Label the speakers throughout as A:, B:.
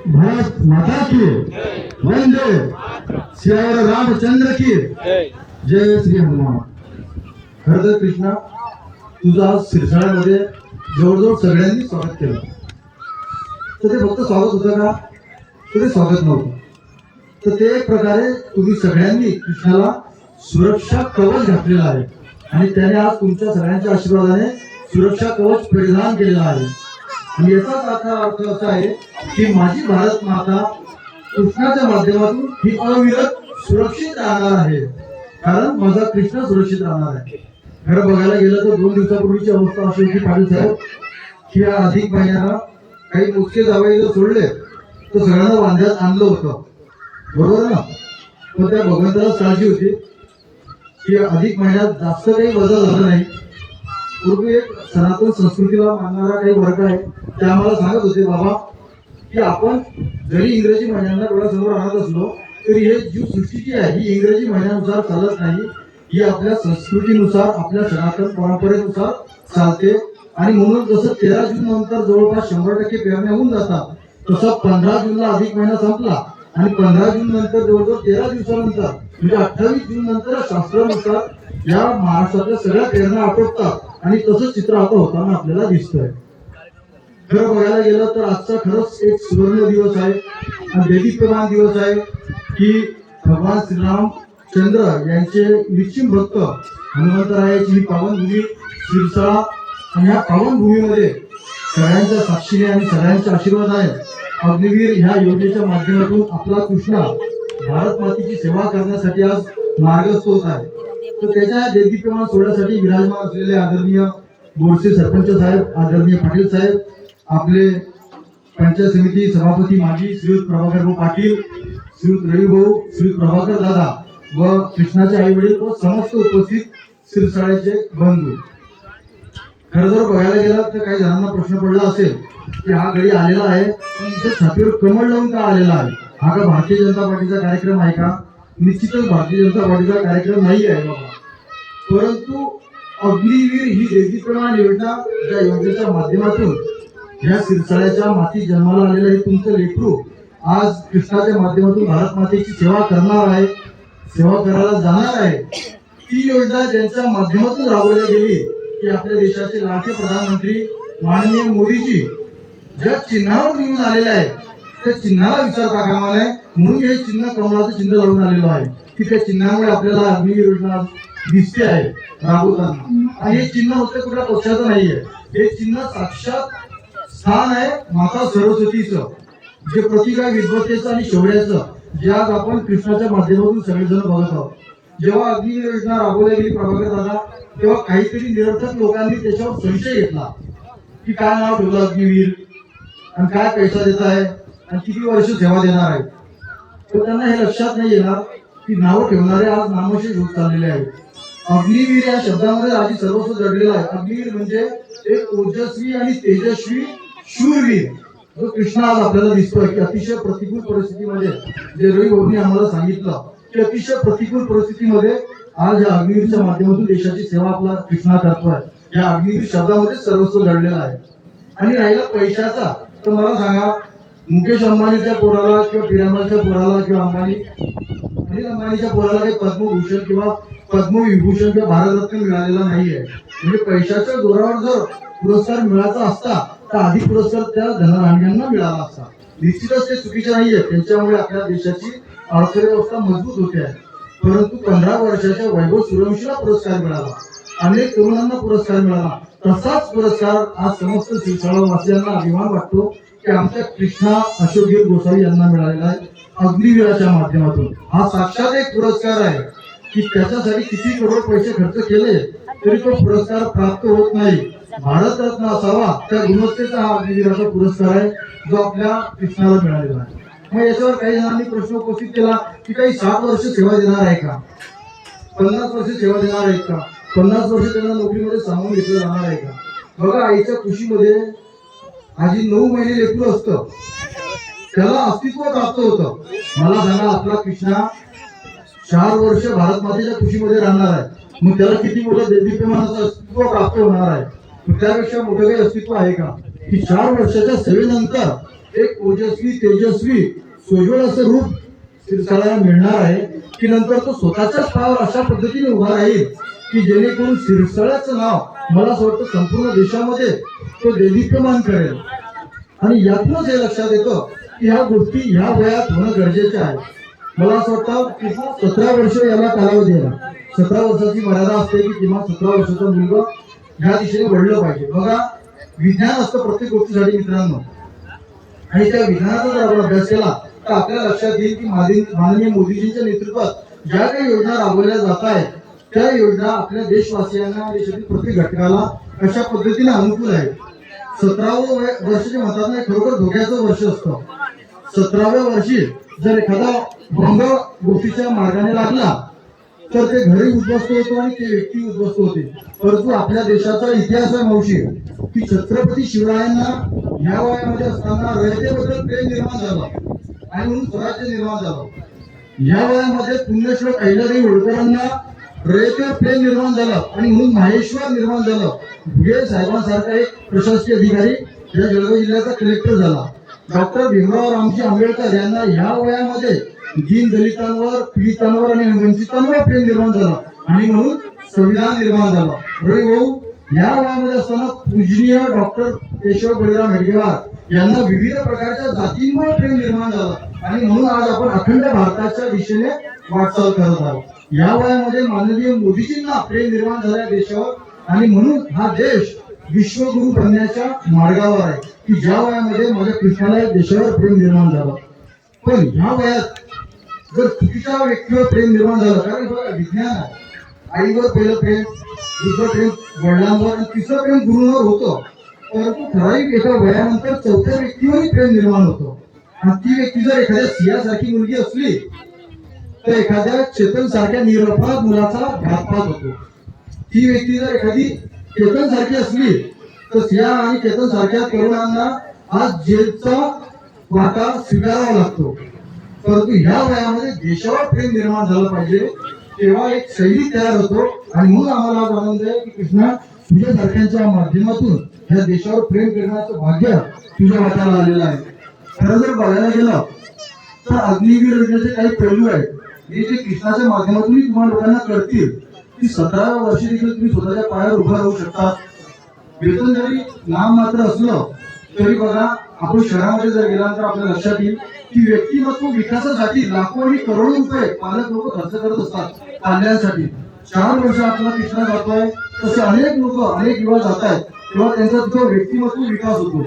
A: भारत माता की वंदे, श्री रामचंद्र की जय श्री हनुमान. खरं तर कृष्णा, तुझा आज सिरसाळ्यामध्ये जवळजवळ सगळ्यांनी स्वागत केलं. तर ते फक्त स्वागत होतं का? तर ते स्वागत नव्हतं. तर ते एक प्रकारे तुम्ही सगळ्यांनी कृष्णाला सुरक्षा कवच घातलेला आहे आणि त्याने आज तुमच्या सगळ्यांच्या आशीर्वादाने सुरक्षा कवच परिधान केलेला आहे. आणि याचाच अर्थ असा आहे की माझी भारत माता कृष्णाच्या माध्यमातून ही अविरत सुरक्षित राहणार आहे, कारण माझा कृष्ण सुरक्षित राहणार आहे. खरं बघायला गेलं तर 2 दिवसापूर्वीची अवस्था अशी होती पाटील साहेब की या अधिक महिन्याला काही मोजके जावई जर सोडले तर सगळ्यांना वांद्यात आणलं होतं, बरोबर ना? पण त्या भगवंतालाच काळजी होती की अधिक महिन्यात जास्त काही वजा झालं नाही. पूर्वी एक सनातन संस्कृतीला मानणारा काही वर्ग आहे ते आम्हाला सांगत होते, बाबा की आपण जरी इंग्रजी महिन्यांना डोळ्यासमोर आणत असलो तरी हे जी सृष्टी जी आहे ही इंग्रजी महिन्यानुसार चालत नाही, ही आपल्या संस्कृतीनुसार आपल्या सनातन परंपरेनुसार चालते. आणि म्हणून जसं 13 जून नंतर जवळपास 100% पेरण्या होऊन जातात, तसं 15 जूनला अधिक महिना संपला आणि 15 जून नंतर जवळजवळ 13 दिवसानंतर म्हणजे 28 जून नंतर शास्त्रानुसार या महाराष्ट्रातल्या सगळ्या पेरण्या आटोपतात आणि तसं चित्र आता होताना आपल्याला दिसतंय. खरं बघायला गेलं तर आजचा खरंच एक सुवर्ण दिवस आहे आणि देदीप्यमान दिवस आहे की भगवान श्रीराम चंद्र यांचे निश्चिम भक्त हनुमंतरायाची ही पावनभूमी सिरसाळा आणि या पावनभूमीमध्ये सगळ्यांच्या साक्षीने आणि सगळ्यांच्या आशीर्वादाने अग्निवीर ह्या योजनेच्या माध्यमातून आपला कृष्णा भारत मातेची सेवा करण्यासाठी आज मार्गस्थ होत आहे. तर त्याच्या देदीप्यमान सोहळ्यासाठी विराजमान असलेले आदरणीय बोरसे सरपंच साहेब, आदरणीय पाटील साहेब, आपले पंचायत समिती सभापती माजी श्रीयुत प्रभाकर भाऊ पाटील, श्रीयुत रवी भाऊ, श्रीयुत प्रभाकर दादा व कृष्णाचे आई वडील व समस्त उपस्थित सिरसाळ्याचे बंधू. खरं जर बघायला गेलं तर काही जणांना प्रश्न पडला असेल की हा गडी आलेला आहे पण इथे छातीवर कमळ लावून का आलेला आहे? हा का भारतीय जनता पार्टीचा कार्यक्रम आहे का? निश्चितच भारतीय जनता पार्टीचा कार्यक्रम नाही आहे बाबा. परंतु अग्निवीर ही देदीप्यमान योजना, ज्या योजनेच्या माध्यमातून या सिरसाळ्याच्या माती जन्माला आलेलं हे तुमचं लेकरू आज कृष्णाच्या माध्यमातून भारत मातेची सेवा करणार आहे, सेवा करायला जाणार आहे. ती योजना ज्यांच्या माध्यमातून राबवली गेली की आपल्या देशाचे लाडके प्रधानमंत्री माननीय मोदीजी ज्या चिन्हावर निवडून आलेले आहे त्या चिन्हाला विचारता कामा नये, म्हणून हे चिन्ह कमळाचं चिन्ह लावून आलेलं आहे की त्या चिन्हामुळे आपल्याला अग्निवीर योजना दिसते आहे राबवताना. आणि हे चिन्ह होते कुठल्या पक्षाचं नाहीये, हे चिन्ह साक्षात स्थान आहे माता सरस्वतीचं, जे प्रतीक आहे विद्वतेचं आणि शौर्याचं, जे आज आपण कृष्णाच्या माध्यमातून सगळेजण बघत आहोत. जेव्हा अग्निवीर योजना राबवली गेली प्रभाकर दादा, तेव्हा काहीतरी निरर्थक लोकांनी त्याच्यावर संशय घेतला की काय नाव ठेवलं अग्निवीर आणि काय पैसा देत आहे आणि किती वर्ष सेवा देणार आहे. तर त्यांना हे लक्षात नाही येणार की नावं ठेवणारे आज नामशेष होत चाललेले आहेत. अग्निवीर या शब्दामध्ये आधी सर्वस्व जडलेलं आहे. अग्निवीर म्हणजे एक ओजस्वी आणि तेजस्वी शूरवीर जो कृष्ण आज आपल्याला दिसतोय की अतिशय प्रतिकूल परिस्थितीमध्ये, जे रवी भाऊंनी आम्हाला सांगितलं की अतिशय प्रतिकूल परिस्थितीमध्ये आज या अग्निवीरच्या माध्यमातून देशाची सेवा आपला कृष्णा करतोय. या अग्निवीर शब्दामध्ये सर्वस्व जडलेलं आहे. आणि राहिला पैशाचा, तर मला सांगा मुकेश अंबानीच्या पोराला किंवा पिरामलच्या पोराला किंवा अनिल अंबानीच्या पोराला काही पद्मभूषण किंवा पद्मविभूषण किंवा भारतरत्न मिळालेला नाहीये. म्हणजे पैशाच्या जोरावर जर पुरस्कार मिळायचा असता तर आधी पुरस्कार त्या धनरांड्यांना मिळाला असता. निश्चितच ते चुकीचे नाहीये, त्यांच्यामुळे आपल्या देशाची अर्थव्यवस्था मजबूत होते आहे. परंतु 15 वर्षाच्या वैभव सूर्यवंशीला पुरस्कार मिळाला, अनेक तरुणांना पुरस्कार मिळाला. तसाच पुरस्कार आज समस्त सिरसाळावासियांना अभिमान वाटतो की आमच्या कृष्णा अशोकवीर गोसावी यांना मिळालेला आहे अग्निवीराच्या माध्यमातून. हा साक्षात एक पुरस्कार आहे की त्याच्यासाठी किती करोड पैसे खर्च केले तरी तो पुरस्कार प्राप्त होत नाही. भारतरत्न असावा त्या गुणवत्तेचा हा अग्निवीराचा पुरस्कार आहे जो आपल्या कृष्णाला मिळालेला आहे. मग याच्यावर काही जणांनी प्रश्न उपस्थित केला की काही 60 वर्ष सेवा देणार आहे का, 50 वर्ष सेवा देणार आहेत का, 50 वर्ष त्यांना नोकरीमध्ये सामावून घेतलं जाणार आहे का? बघा, आईच्या खुशीमध्ये आजी 9 महिने लेकरू असतं, त्याला अस्तित्व प्राप्त होतं. मला सांगा आपला कृष्णा 4 वर्ष भारत मातेच्या खुशीमध्ये राहणार आहे, मग त्याला किती मोठं देदीप्यमानाचं अस्तित्व प्राप्त होणार आहे. त्यापेक्षा मोठं काही अस्तित्व आहे का? की 4 वर्षाच्या सेवेनंतर एक ओजस्वी तेजस्वी सोज्वळ असं रूप सिरसाळ्याला मिळणार आहे की नंतर तो स्वतःच्याच पायावर अशा पद्धतीने उभा राहील की जेणेकरून सिरसाळ्याचं नाव मला असं वाटतं संपूर्ण देशामध्ये तो देदीप्यमान करेल. आणि यातूनच हे लक्षात येतं की ह्या गोष्टी ह्या वयात होणं गरजेचे आहे. मला असं वाटतं की 17 वर्ष याला कालावधी आहे. 17 वर्षाची मर्यादा असते की किमान 17 वर्षाचा मुलगा ह्या दिशेने वळलं पाहिजे. बघा, विज्ञान असतं प्रत्येक गोष्टीसाठी मित्रांनो, आणि त्या विज्ञानाचा जर आपण अभ्यास केला तर आपल्याला लक्षात येईल की माननीय मोदीजींच्या नेतृत्वात ज्या काही योजना राबवल्या जात आहेत त्या योजना आपल्या देशवासियांना, देशातील प्रत्येक घटकाला कशा पद्धतीने अनुकूल आहे. 17वं वर्ष जे म्हणतात ना, खरोखर धोक्याचं वर्ष असतं. 17व्या वर्षी जर एखादा भंग गोष्टीच्या मार्गाने लागला तर ते घरी उद्ध्वस्त होतो आणि ते व्यक्ती उद्ध्वस्त होते. परंतु आपल्या देशाचा इतिहास आहे मावशी की छत्रपती शिवरायांना ह्या वयामध्ये असताना रयतेबद्दल प्रेम निर्माण झालं आणि म्हणून स्वराज्य निर्माण झालं. ह्या वयामध्ये पुण्यश्लोक अहिल्यादेवी होळकरांना रयतेवर प्रेम निर्माण झालं आणि म्हणून माहेश्वर निर्माण झालं. भुगे साहेबांसारखा एक प्रशासकीय अधिकारी या जळगाव जिल्ह्याचा कलेक्टर झाला. डॉक्टर भीमराव रामजी आंबेडकर यांना ह्या वयामध्ये दीन दलितांवर, पीडितांवर आणि वंचितांवर प्रेम निर्माण झालं आणि म्हणून संविधान निर्माण झालं. रवी भाऊ या वयामध्ये असताना पूजनीय डॉक्टर केशव बळीराम हेडगेवार यांना विविध प्रकारच्या जातींमुळे प्रेम निर्माण झालं आणि म्हणून आज आपण अखंड भारताच्या दिशेने वाटचाल करत आहोत. या वयामध्ये माननीय मोदीजींना प्रेम निर्माण झाल्या देशावर आणि म्हणून हा देश विश्वगुरु बनण्याच्या मार्गावर आहे की ज्या वयामध्ये माझ्या कृष्णाला देशावर प्रेम निर्माण झालं. पण ह्या वयात जर चुकीच्या व्यक्तीवर प्रेम निर्माण झालं, कारण बघा विज्ञान आहे, आईवर पहिलं प्रेम, दुसरं प्रेम वडिलांवर आणि तिसरं प्रेम गुरुवर होतं. परंतु ठराविक एका वयानंतर चौथ्या व्यक्तीवरही प्रेम निर्माण होतं आणि ती व्यक्ती जर एखाद्या सिंहासारखी मुलगी असली तर एखाद्या चेतन सारख्या निरपराध मुलाचा घातपात होतो. ती व्यक्ती जर एखादी चेतन सारखी असली तर सिंह आणि चेतन सारख्या तरुणांना आज जेलचा वाटा स्वीकारावा लागतो. परंतु ह्या वयामध्ये देशावर प्रेम निर्माण झालं पाहिजे, तेव्हा एक शैली तयार होतो आणि म्हणून आम्हाला आज आनंद आहे की कृष्णा तुझ्या सारख्यांच्या माध्यमातून ह्या देशावर प्रेम करण्याचं भाग्य तुझ्या वाट्याला आलेलं आहे. खरं जर बघायला गेलं तर अग्निवीर योजनेचे काही पैलू आहेत हे जे कृष्णाच्या माध्यमातून तुम्हाला लोकांना कळतील की 17 वर्षी देखील तुम्ही स्वतःच्या पायावर उभा राहू शकता. वेतन जरी नाम मात्र असलं तरी बघा, आपण शहरामध्ये जर गेल्यानंतर आपल्या लक्षात येईल की व्यक्तिमत्व विकासासाठी लाखो आणि करोडो रुपये पालक लोक खर्च करत असतात पाल्यांसाठी. 4 वर्ष आपला कृष्णा जातोय तसे अनेक लोक, अनेक युवा जात आहेत, तेव्हा त्यांचा जो व्यक्तिमत्व विकास होतो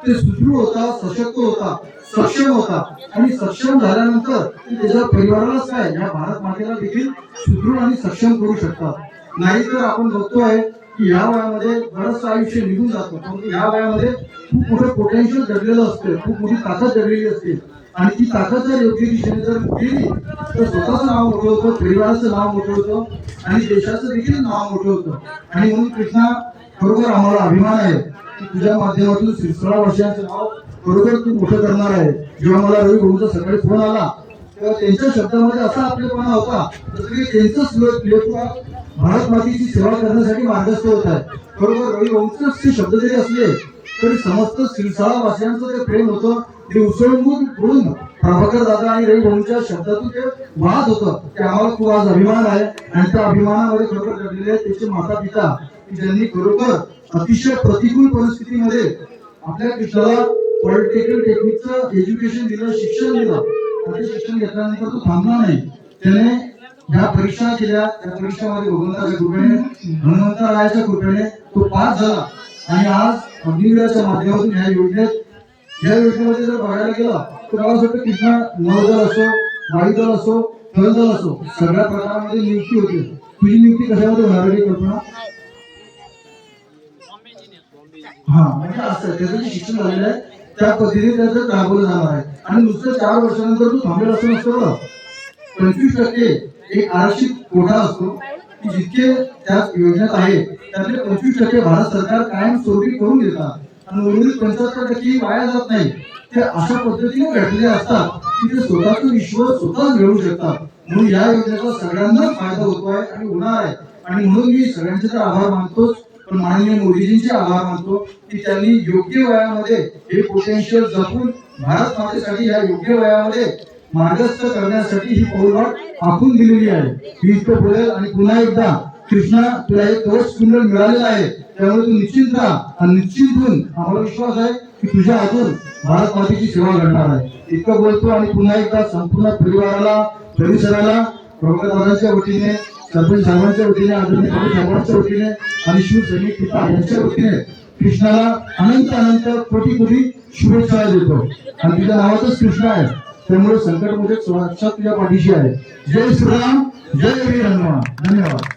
A: ते सुदृढ होता, सशक्त होता, सक्षम होता आणि सक्षम झाल्यानंतर त्याच्या परिवारालाच काय या भारत मातेला देखील सुदृढ आणि सक्षम करू शकतात. नाहीतर आपण बघतोय की या वयामध्ये बरंचसं आयुष्य निघून जातं, परंतु या वयामध्ये खूप मोठं पोटेन्शियल दडलेलं असते, खूप मोठी ताकद दडलेली असते आणि ती ताकद जर योग्य दिशेने जर केली तर स्वतःचं नाव मोठं होतं, परिवाराचं नाव मोठं होतं आणि देशाचं देखील नाव मोठं होतं. आणि म्हणून कृष्णा खरोखर आम्हाला अभिमान आहे की तुझ्या माध्यमातून 16 वर्षांचं नाव बरोबर तू मोठं करणार आहे. जेव्हा मला रवी भाऊचा सकाळी फोन आला तेव्हा त्यांच्या शब्दामध्ये असा आपलेपणा होता जसं की त्यांचंच लेकरू भारत मातेची सेवा करण्यासाठी मार्गस्थ होत आहे. बरोबर रवी भाऊचेच ते शब्द जरी असले तरी समस्त सिरसाळा वासियांचं ते प्रेम होतं, ते उसळून पडून प्रभाकर दादा आणि रवी भाऊंच्या शब्दातून ते वाद होतं. ते आम्हाला खूप आज अभिमान आहे आणि त्या अभिमानामध्ये खरोखर घडलेले आहेत त्याचे माता पिता की ज्यांनी खरोखर अतिशय प्रतिकूल परिस्थितीमध्ये आपल्या कृष्णाला पॉलिटिकल टेक्निकचं एज्युकेशन दिलं, शिक्षण दिलं आणि ते शिक्षण घेतल्यानंतर तो थांबला नाही. त्याने ह्या परीक्षा केल्या, त्या परीक्षेमध्ये भगवंताच्या कृपेने, हनुमंतरायाच्या कृपेने तो पास झाला आणि आज अग्निवीराच्या माध्यमातून ह्या योजनेमध्ये जर बघायला गेला तर मला असं वाटतं कृष्णा नौदल असो, वायुदल असो, थलदल असो, सगळ्या प्रकारामध्ये नियुक्ती होते. तुझी नियुक्ती कशामध्ये होणार आहे कल्पना? हा, म्हणजे असं त्याचं जे शिक्षण झालेलं आहे त्या पद्धतीने त्याचं राबवलं जाणार आहे आणि नुसतं 4 वर्षानंतर तू थांबेल असं नसतं. 25% एक आरक्षित कोटा असतो की जितके त्या योजनेत आहे त्यातले 25% भारत सरकार कायमस्वरूपी करून देतात आणि उर्वरित 75% वाया जात नाही. ते अशा पद्धतीने घडलेले असतात की ते स्वतःचं विश्व स्वतः मिळवू शकतात. म्हणून या योजनेचा सगळ्यांना फायदा होतो आहे आणि होणार आहे आणि म्हणून मी सगळ्यांचे तर आभार मानतोच. पण माननीय मोदीजींचे आभार मानतो की त्यांनी योग्य वयामध्ये हे पोटेन्शियल जपून भारत मातेसाठी या योग्य वयामध्ये मार्गस्थ करण्यासाठी ही पाऊलवाट आखून दिलेली आहे. मी इतकं बोलेल आणि पुन्हा एकदा कृष्णा तुला एक कवच कुंडल मिळालेलं आहे, त्यामुळे तू निश्चिंत राहा आणि निश्चिंत होऊन आम्हाला विश्वास आहे की तुझ्या हातून भारत मातेची सेवा घडणार आहे. इतकं बोलतो आणि पुन्हा एकदा संपूर्ण परिवाराला परिसराला प्रमुखांच्या वतीने सरपंच साहेबांच्या वतीने आदरणीय प्रमुख साहेबांच्या वतीने आणि शिवसैनिक पिता यांच्या वतीने कृष्णाला अनंत अनंत कोटी कोटी शुभेच्छा देतो. आणि तुझ्या नावातच कृष्ण आहे, त्यामुळे संकटमध्ये सुरक्षा तुझ्या पाठीशी आहे. जय श्रीराम, जय वीर हनुमान. धन्यवाद.